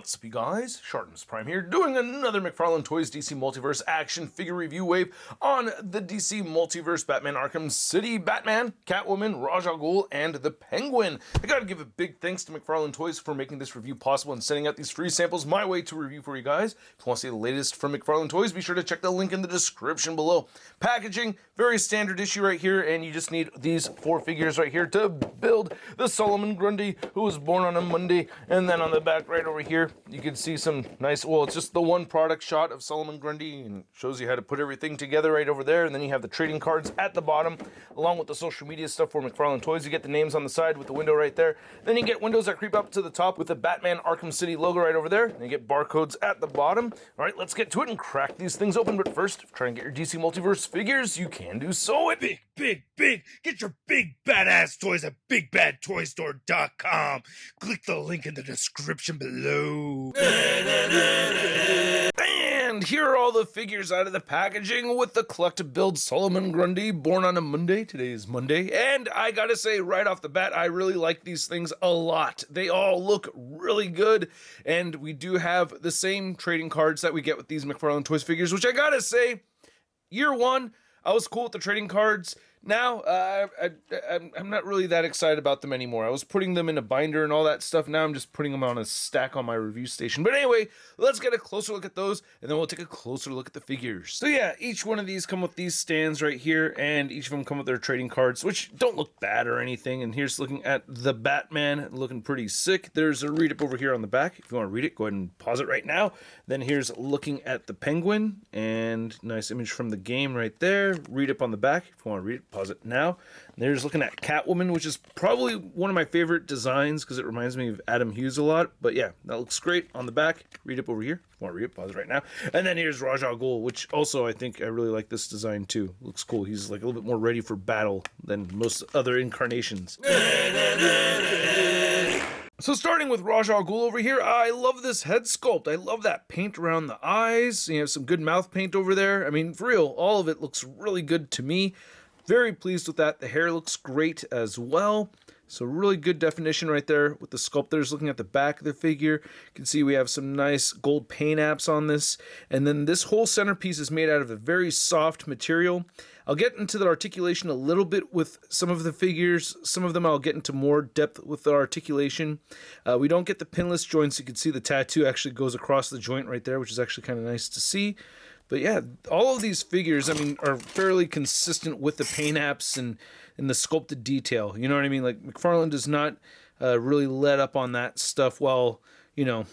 What's up, you guys? ShartimusPrime here, doing another McFarlaneToys DC Multiverse action figure review wave on the DC Multiverse Batman Arkham City Batman, Catwoman, Raj Al Ghul, and the Penguin. I gotta give a big thanks to McFarlaneToys for making this review possible and sending out these free samples my way to review for you guys. If you want to see the latest from McFarlaneToys, be sure to check the link in the description below. Packaging, very standard issue right here, and you just need these 4 figures right here to build the Solomon Grundy, who was born on a Monday, and then on the back right over here, you can see some nice, well, it's just the one product shot of Solomon Grundy and shows you how to put everything together right over there. And then you have the trading cards at the bottom, along with the social media stuff for McFarlaneToys. You get the names on the side with the window right there. Then you get windows that creep up to the top with the Batman Arkham City logo right over there. And you get barcodes at the bottom. All right, let's get to it and crack these things open. But first, try and get your DC Multiverse figures. You can do so at Big. Get your big badass toys at BigBadToyStore.com. Click the link in the description below. And here are all the figures out of the packaging with the collect-to-build Solomon Grundy, born on a Monday. Today is Monday. And I gotta say, right off the bat, I really like these things a lot. They all look really good. And we do have the same trading cards that we get with these McFarlaneToys figures, which I gotta say, year one, I was cool with the trading cards. Now, I'm not really that excited about them anymore. I was putting them in a binder and all that stuff. Now I'm just putting them on a stack on my review station. But anyway, let's get a closer look at those, and then we'll take a closer look at the figures. So yeah, each one of these come with these stands right here, and each of them come with their trading cards, which don't look bad or anything. And here's looking at the Batman, looking pretty sick. There's a read-up over here on the back. If you want to read it, go ahead and pause it right now. Then here's looking at the Penguin, and nice image from the game right there. Read-up on the back. If you want to read it, pause it now. There's looking at Catwoman, which is probably one of my favorite designs because it reminds me of Adam Hughes a lot. But yeah, that looks great on the back. Read up over here. If you want to read it, pause it right now. And then here's Raj Al Ghul, which also I think I really like this design too. Looks cool. He's like a little bit more ready for battle than most other incarnations. So starting with Raj Al Ghul over here, I love this head sculpt. I love that paint around the eyes. You have some good mouth paint over there. I mean, for real, all of it looks really good to me. Very pleased with that. The hair looks great as well. So really good definition right there with the sculptors. Looking at the back of the figure, you can see we have some nice gold paint apps on this. And then this whole centerpiece is made out of a very soft material. I'll get into the articulation a little bit with some of the figures. Some of them I'll get into more depth with the articulation. We don't get the pinless joints. You can see the tattoo actually goes across the joint right there, which is actually kind of nice to see. But yeah, all of these figures, I mean, are fairly consistent with the paint apps and the sculpted detail. You know what I mean? Like, McFarlane does not really let up on that stuff. While, you know,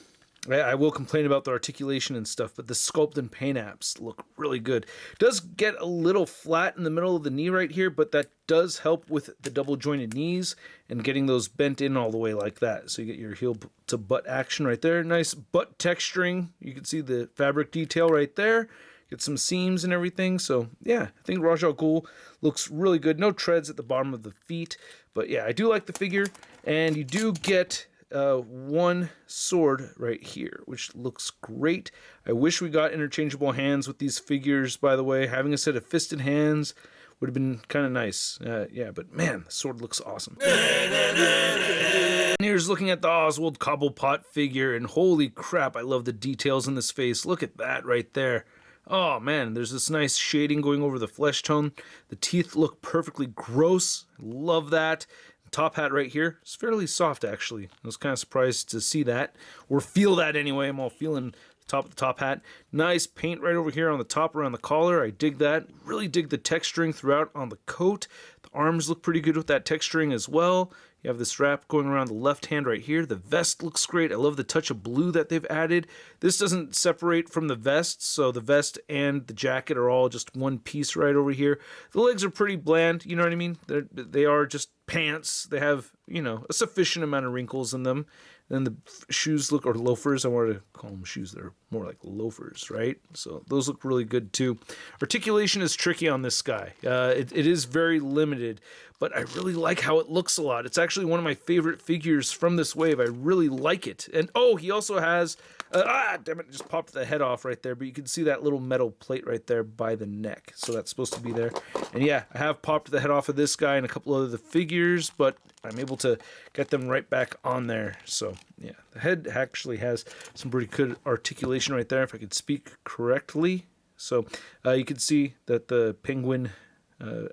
I will complain about the articulation and stuff, but the sculpt and paint apps look really good. It does get a little flat in the middle of the knee right here, but that does help with the double jointed knees and getting those bent in all the way like that. So you get your heel to butt action right there. Nice butt texturing. You can see the fabric detail right there. Get some seams and everything. So yeah, I think Raj Al Ghul looks really good. No treads at the bottom of the feet, but yeah, I do like the figure. And you do get one sword right here, which looks great. I wish we got interchangeable hands with these figures, by the way. Having a set of fisted hands would have been kind of nice. Yeah, but man, the sword looks awesome. And here's looking at the Oswald Cobblepot figure, and holy crap, I love the details in this face. Look at that right there. Oh man, there's this nice shading going over the flesh tone. The teeth look perfectly gross. Love that. The top hat right here is fairly soft, actually. I was kind of surprised to see that, or feel that anyway. I'm all feeling the top of the top hat. Nice paint right over here on the top around the collar. I dig that. Really dig the texturing throughout on the coat. The arms look pretty good with that texturing as well. You have the strap going around the left hand right here. The vest looks great. I love the touch of blue that they've added. This doesn't separate from the vest, so the vest and the jacket are all just one piece right over here. The legs are pretty bland, you know what I mean? They are just pants. They have, you know, a sufficient amount of wrinkles in them. Then the shoes look, or loafers, I wanted to call them shoes, they're more like loafers, right? So those look really good too. Articulation is tricky on this guy. It is very limited, but I really like how it looks a lot. It's actually one of my favorite figures from this wave. I really like it. And oh, he also has, damn it, just popped the head off right there, but you can see that little metal plate right there by the neck. So that's supposed to be there. And yeah, I have popped the head off of this guy and a couple of the figures. figures, but I'm able to get them right back on there. So yeah, the head actually has some pretty good articulation right there, if I could speak correctly. So you can see that the penguin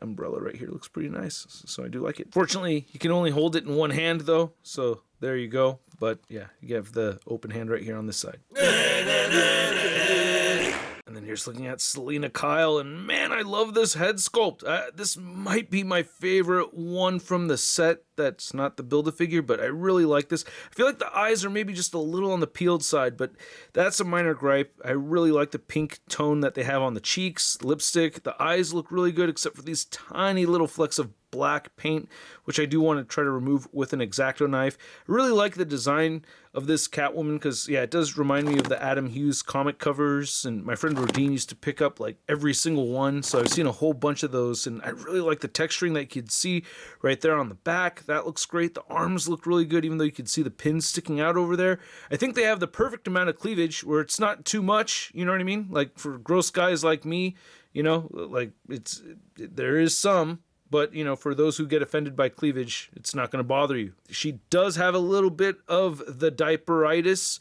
umbrella right here looks pretty nice, so I do like it. Fortunately, you can only hold it in one hand though, so there you go. But yeah, you have the open hand right here on this side. And then here's looking at Selina Kyle, and man, I love this head sculpt. This might be my favorite one from the set that's not the Build-A-Figure, but I really like this. I feel like the eyes are maybe just a little on the peeled side, but that's a minor gripe. I really like the pink tone that they have on the cheeks, lipstick. The eyes look really good, except for these tiny little flecks of black paint, which I do want to try to remove with an X-Acto knife. I really like the design of this Catwoman because, yeah, it does remind me of the Adam Hughes comic covers, and my friend Rodine used to pick up like every single one, so I've seen a whole bunch of those, and I really like the texturing that you can see right there on the back. That looks great. The arms look really good, even though you can see the pins sticking out over there. I think they have the perfect amount of cleavage where it's not too much, you know what I mean? Like for gross guys like me, you know, like there is some, but, you know, for those who get offended by cleavage, it's not going to bother you. She does have a little bit of the diaperitis,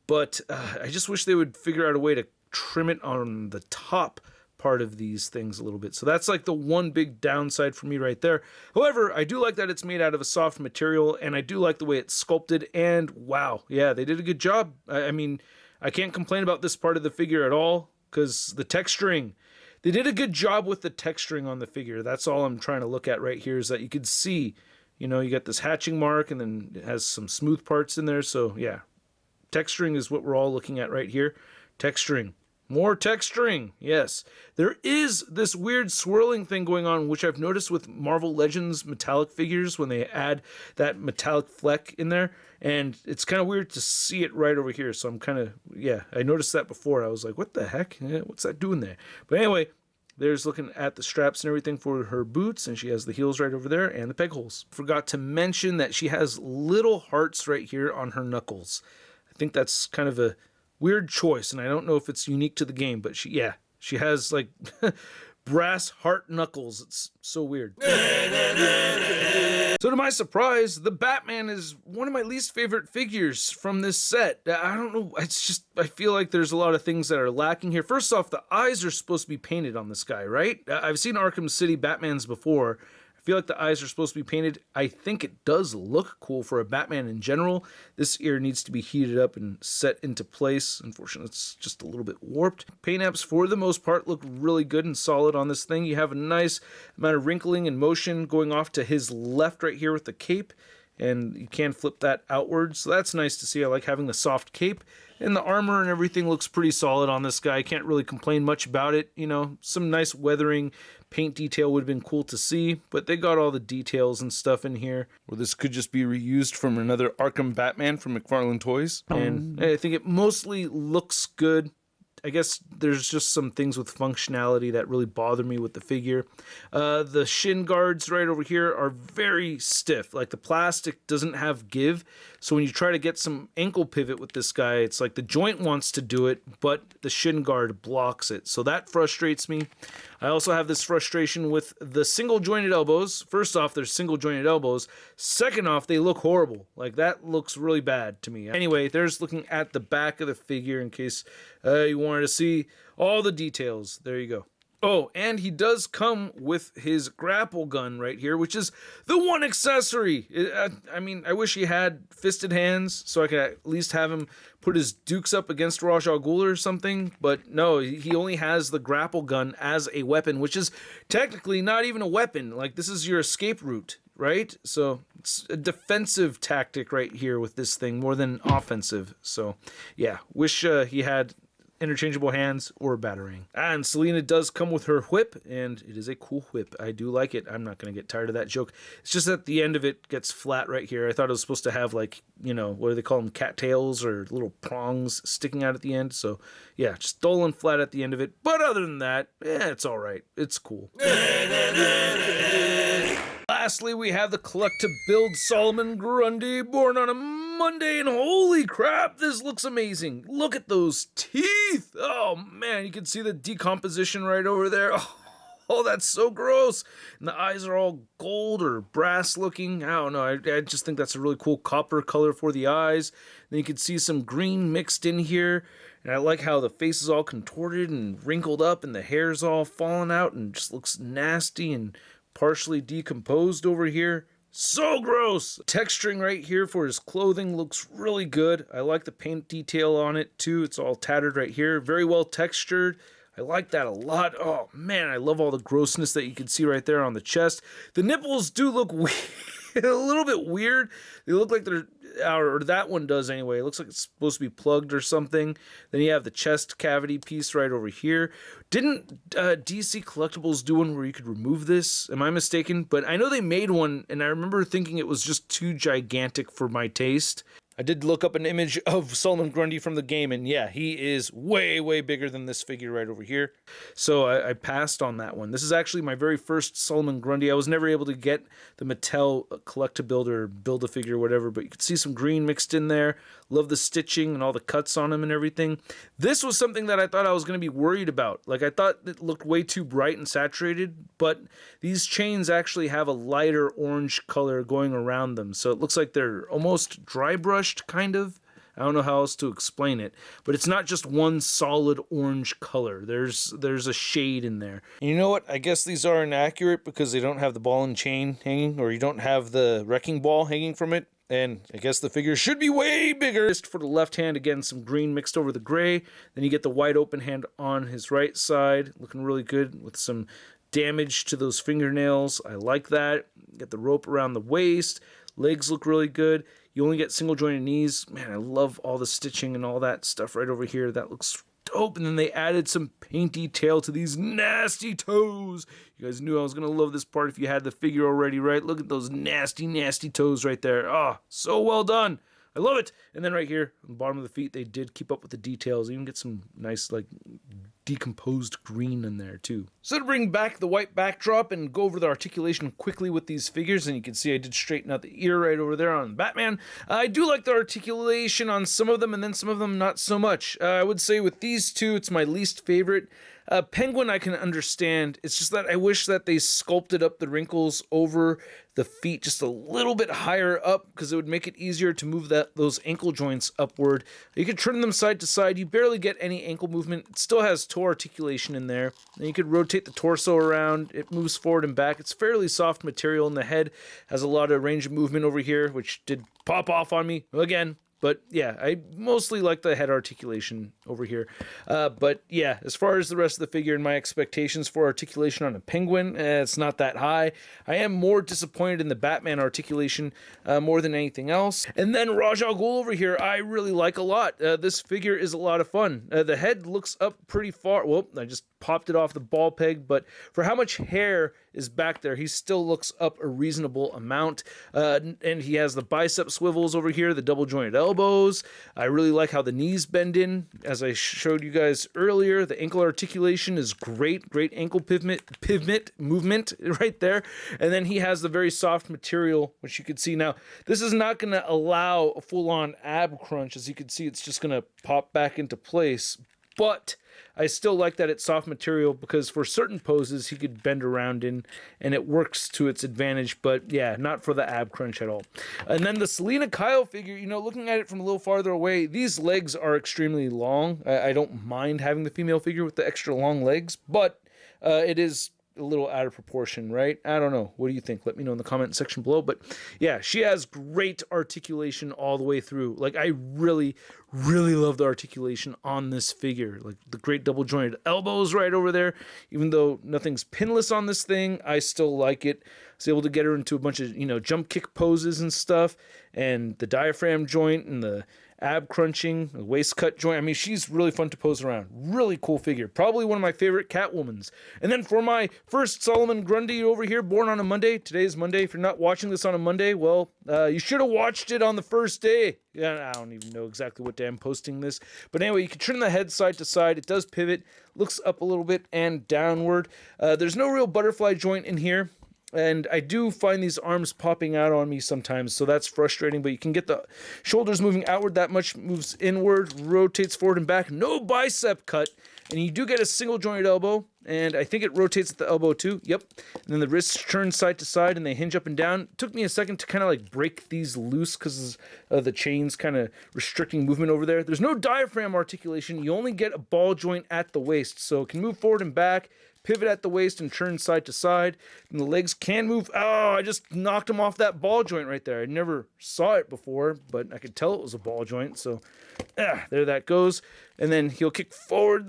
but I just wish they would figure out a way to trim it on the top part of these things a little bit. So that's like the one big downside for me right there. However, I do like that it's made out of a soft material, and I do like the way it's sculpted, and wow, yeah, they did a good job. I mean, I can't complain about this part of the figure at all, because the texturing, they did a good job with the texturing on the figure. That's all I'm trying to look at right here, is that you can see, you know, you got this hatching mark, and then it has some smooth parts in there. So yeah, texturing is what we're all looking at right here. Texturing. More texturing, yes. There is this weird swirling thing going on, which I've noticed with Marvel Legends metallic figures when they add that metallic fleck in there. And it's kind of weird to see it right over here. So I'm kind of, yeah, I noticed that before. I was like, what the heck? What's that doing there? But anyway, there's looking at the straps and everything for her boots, and she has the heels right over there and the peg holes. Forgot to mention that she has little hearts right here on her knuckles. I think that's kind of a weird choice, and I don't know if it's unique to the game, but she has like brass heart knuckles. It's so weird. So to my surprise, the Batman is one of my least favorite figures from this set. I don't know, it's just, I feel like there's a lot of things that are lacking here. First off, the eyes are supposed to be painted on this guy, right? I've seen Arkham City Batmans before. I feel like the eyes are supposed to be painted. I think it does look cool for a Batman in general. This ear needs to be heated up and set into place. Unfortunately, it's just a little bit warped. Paint apps, for the most part, look really good and solid on this thing. You have a nice amount of wrinkling and motion going off to his left right here with the cape, and you can flip that outwards. So that's nice to see. I like having the soft cape. And the armor and everything looks pretty solid on this guy. I can't really complain much about it. You know, some nice weathering paint detail would have been cool to see, but they got all the details and stuff in here. Or this could just be reused from another Arkham Batman from McFarlaneToys. And I think it mostly looks good. I guess there's just some things with functionality that really bother me with the figure. The shin guards right over here are very stiff. Like the plastic doesn't have give. So when you try to get some ankle pivot with this guy, it's like the joint wants to do it, but the shin guard blocks it. So that frustrates me. I also have this frustration with the single jointed elbows. First off, they're single jointed elbows. Second off, they look horrible. Like that looks really bad to me. Anyway, there's looking at the back of the figure in case you wanted to see all the details. There you go. Oh, and he does come with his grapple gun right here, which is the one accessory. I mean, I wish he had fisted hands so I could at least have him put his dukes up against Raj Al Ghul or something. But no, he only has the grapple gun as a weapon, which is technically not even a weapon. Like, this is your escape route, right? So it's a defensive tactic right here with this thing more than offensive. So yeah, wish he had interchangeable hands or batarang. And Selina does come with her whip, and it is a cool whip. I do like it. I'm not going to get tired of that joke. It's just that the end of it gets flat right here. I thought it was supposed to have, like, you know, what do they call them, cattails or little prongs sticking out at the end. So yeah, just dull and flat at the end of it. But other than that, it's all right. It's cool. Lastly, we have the collect-to-build Solomon Grundy, born on a Monday, and holy crap, this looks amazing. Look at those teeth. Oh man, you can see the decomposition right over there. Oh, that's so gross. And the eyes are all gold or brass looking. I don't know. I just think that's a really cool copper color for the eyes. Then you can see some green mixed in here. And I like how the face is all contorted and wrinkled up and the hair's all fallen out and just looks nasty and partially decomposed over here. So gross! Texturing right here for his clothing looks really good. I like the paint detail on it too. It's all tattered right here. Very well textured. I like that a lot. Oh man, I love all the grossness that you can see right there on the chest. The nipples do look weird. A little bit weird. They look like they're, or that one does anyway. It looks like it's supposed to be plugged or something. Then you have the chest cavity piece right over here. Didn't DC Collectibles do one where you could remove this? Am I mistaken? But I know they made one, and I remember thinking it was just too gigantic for my taste. I did look up an image of Solomon Grundy from the game, and yeah, he is way, way bigger than this figure right over here. So I passed on that one. This is actually my very first Solomon Grundy. I was never able to get the Mattel Collect-A-Build or Build-A-Figure or whatever, but you can see some green mixed in there. Love the stitching and all the cuts on him and everything. This was something that I thought I was going to be worried about. Like, I thought it looked way too bright and saturated, but these chains actually have a lighter orange color going around them. So it looks like they're almost dry brushed, kind of. I don't know how else to explain it, but it's not just one solid orange color. There's a shade in there. And you know what? I guess these are inaccurate because they don't have the ball and chain hanging, or you don't have the wrecking ball hanging from it. And I guess the figure should be way bigger. Just for the left hand, again, some green mixed over the gray. Then you get the wide open hand on his right side, looking really good with some damage to those fingernails. I like that. Get the rope around the waist. Legs look really good. You only get single jointed knees. Man, I love all the stitching and all that stuff right over here. That looks dope. And then they added some paint detail to these nasty toes. You guys knew I was going to love this part if you had the figure already, right? Look at those nasty, nasty toes right there. Oh, so well done. I love it. And then right here on the bottom of the feet, they did keep up with the details. You even get some nice, like, decomposed green in there too. So to bring back the white backdrop and go over the articulation quickly with these figures, and you can see I did straighten out the ear right over there on Batman. I do like the articulation on some of them, and then some of them not so much. I would say with these two, it's my least favorite. Penguin I can understand. It's just that I wish that they sculpted up the wrinkles over the feet just a little bit higher up, because it would make it easier to move those ankle joints upward. You could turn them side to side. You barely get any ankle movement. It still has toe articulation in there. And you could rotate the torso around. It moves forward and back. It's fairly soft material, and the head has a lot of range of movement over here, which did pop off on me again. But yeah, I mostly like the head articulation over here. But yeah, as far as the rest of the figure and my expectations for articulation on a penguin, it's not that high. I am more disappointed in the Batman articulation more than anything else. And then Raj Al Ghul over here, I really like a lot. This figure is a lot of fun. The head looks up pretty far. Well, I just popped it off the ball peg, but for how much hair is back there, he still looks up a reasonable amount. And he has the bicep swivels over here, the double jointed elbows. I really like how the knees bend in, as I showed you guys earlier. The ankle articulation is great ankle pivot movement right there. And then he has the very soft material, which you can see now. This is not going to allow a full-on ab crunch. As you can see, it's just going to pop back into place. But I still like that it's soft material, because for certain poses he could bend around in, and it works to its advantage. But yeah, not for the ab crunch at all. And then the Selina Kyle figure, you know, looking at it from a little farther away, these legs are extremely long. I don't mind having the female figure with the extra long legs, but it is a little out of proportion, right? I don't know. What do you think? Let me know in the comment section below. But yeah, she has great articulation all the way through. Like, I really, really love the articulation on this figure. Like, the great double jointed elbows right over there. Even though nothing's pinless on this thing, I still like it. I was able to get her into a bunch of, you know, jump kick poses and stuff. And the diaphragm joint and the ab crunching, the waist cut joint. I mean, she's really fun to pose around. Really cool figure. Probably one of my favorite Catwomans. And then for my first Solomon Grundy over here, born on a Monday. Today is Monday. If you're not watching this on a Monday, well, you should have watched it on the first day. Yeah, I don't even know exactly what day I'm posting this. But anyway, you can turn the head side to side. It does pivot, looks up a little bit and downward. There's no real butterfly joint in here. And I do find these arms popping out on me sometimes, so that's frustrating. But you can get the shoulders moving outward. That much moves inward, rotates forward and back. No bicep cut. And you do get a single jointed elbow, and I think it rotates at the elbow too. Yep. And then the wrists turn side to side and they hinge up and down. It took me a second to kind of like break these loose because of the chains kind of restricting movement over there. There's no diaphragm articulation. You only get a ball joint at the waist, so it can move forward and back, pivot at the waist and turn side to side. And the legs can move. Oh, I just knocked him off that ball joint right there. I never saw it before, but I could tell it was a ball joint. So there that goes. And then he'll kick forward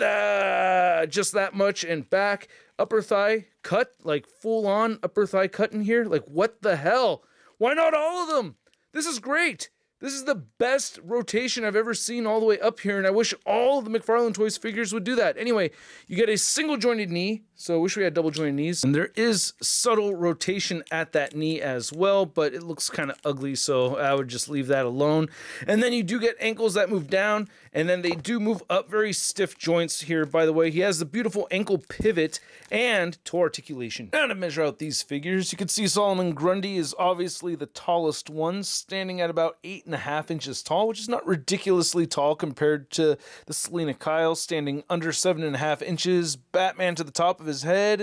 just that much and back. Upper thigh cut, like full on upper thigh cut in here. Like what the hell? Why not all of them? This is great. This is the best rotation I've ever seen all the way up here, and I wish all of the McFarlaneToys figures would do that. Anyway, you get a single jointed knee, so I wish we had double jointed knees. And there is subtle rotation at that knee as well, but it looks kind of ugly, so I would just leave that alone. And then you do get ankles that move down, and then they do move up, very stiff joints here, by the way. He has the beautiful ankle pivot and toe articulation. Now to measure out these figures, you can see Solomon Grundy is obviously the tallest one, standing at about 8.5 inches tall, which is not ridiculously tall compared to the Selena Kyle, standing under 7.5 inches. Batman to the top of his head,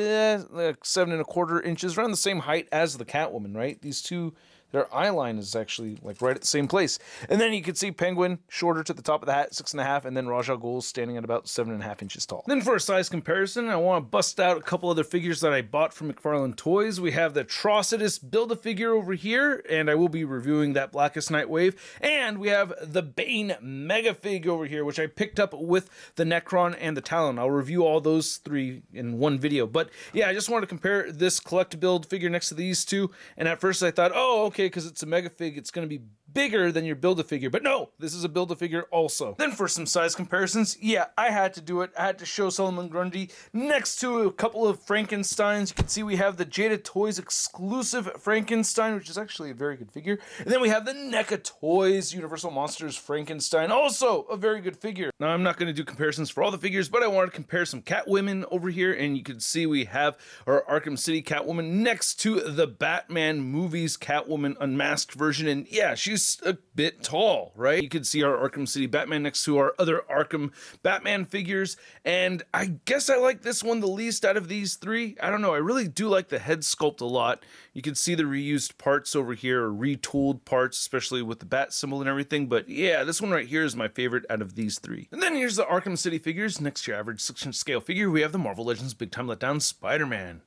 like 7.25 inches, around the same height as the Catwoman, right? These two, their eye line is actually like right at the same place. And then you can see Penguin shorter to the top of the hat, 6.5, and then Raj Al Ghul standing at about 7.5 inches tall. Then for a size comparison, I want to bust out a couple other figures that I bought from McFarlaneToys. We have the Atrocitus Build-A-Figure over here, and I will be reviewing that Blackest Night Wave. And we have the Bane Mega-Fig over here, which I picked up with the Necron and the Talon. I'll review all those three in one video. But yeah, I just wanted to compare this collect-to-build figure next to these two, and at first I thought, oh, okay, because it's a mega fig, it's going to be bigger than your Build-A-Figure, but no, this is a Build-A-Figure also. Then for some size comparisons, yeah, I had to do it. I had to show Solomon Grundy next to a couple of Frankensteins. You can see we have the Jada Toys exclusive Frankenstein, which is actually a very good figure. And then we have the NECA Toys Universal Monsters Frankenstein, also a very good figure. Now, I'm not going to do comparisons for all the figures, but I wanted to compare some Catwomen over here, and you can see we have our Arkham City Catwoman next to the Batman movies Catwoman unmasked version, and yeah, she's a bit tall, right? You can see our Arkham City Batman next to our other Arkham Batman figures, and I guess I like this one the least out of these three. I don't know, I really do like the head sculpt a lot. You can see the reused parts over here, or retooled parts, especially with the bat symbol and everything, but yeah, this one right here is my favorite out of these three. And then here's the Arkham City figures. Next to your average 6-inch scale figure, we have the Marvel Legends Big Time Letdown Spider-Man.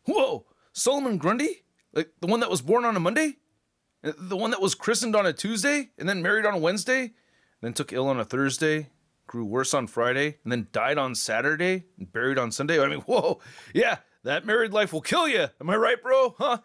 Whoa, Solomon Grundy? Like the one that was born on a Monday? The one that was christened on a Tuesday, and then married on a Wednesday, then took ill on a Thursday, grew worse on Friday, and then died on Saturday, and buried on Sunday. I mean, whoa, yeah, that married life will kill you. Am I right, bro? Huh?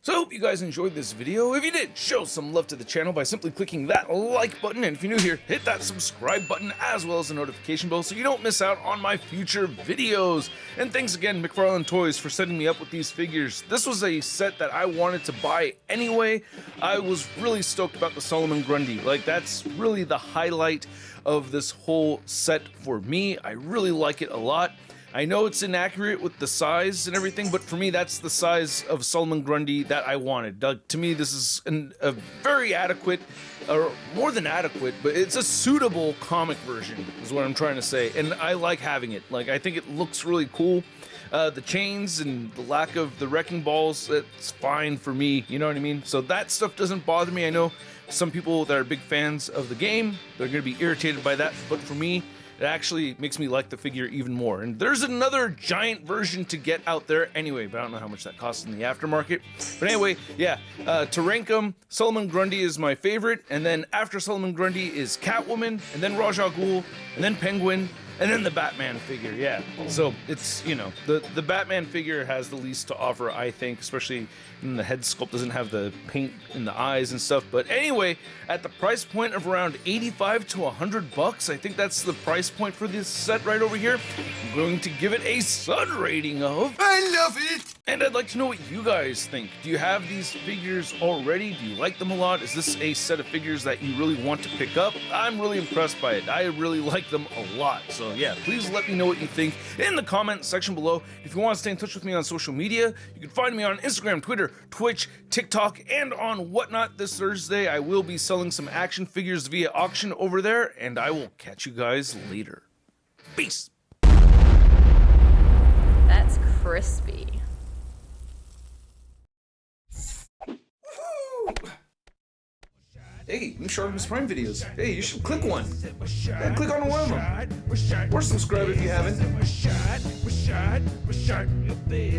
So I hope you guys enjoyed this video. If you did, show some love to the channel by simply clicking that like button. And if you're new here, hit that subscribe button as well as the notification bell so you don't miss out on my future videos. And thanks again, McFarlaneToys, for setting me up with these figures. This was a set that I wanted to buy anyway. I was really stoked about the Solomon Grundy. Like, that's really the highlight of this whole set for me. I really like it a lot. I know it's inaccurate with the size and everything, but for me, that's the size of Solomon Grundy that I wanted. To me, this is a very adequate, or more than adequate, but it's a suitable comic version, is what I'm trying to say. And I like having it. Like, I think it looks really cool. The chains and the lack of the wrecking balls, it's fine for me, you know what I mean? So that stuff doesn't bother me. I know some people that are big fans of the game, they're going to be irritated by that, but for me, it actually makes me like the figure even more. And there's another giant version to get out there anyway, but I don't know how much that costs in the aftermarket. But anyway, yeah, to rank them, Solomon Grundy is my favorite, and then after Solomon Grundy is Catwoman, and then Raj Al Ghul, and then Penguin, and then the Batman figure, yeah. So it's, you know, the Batman figure has the least to offer, I think, especially when the head sculpt doesn't have the paint in the eyes and stuff. But anyway, at the price point of around 85 to 100 bucks, I think that's the price point for this set right over here. I'm going to give it a Sun rating of... I love it! And I'd like to know what you guys think. Do you have these figures already? Do you like them a lot? Is this a set of figures that you really want to pick up? I'm really impressed by it. I really like them a lot. So yeah, please let me know what you think in the comment section below. If you want to stay in touch with me on social media, you can find me on Instagram, Twitter, Twitch, TikTok, and on Whatnot. This Thursday, I will be selling some action figures via auction over there, and I will catch you guys later. Peace. That's crispy. Hey, new ShartimusPrime videos. Hey, you should click one. Yeah, click on one of them. Or subscribe if you haven't. We're shot in your face.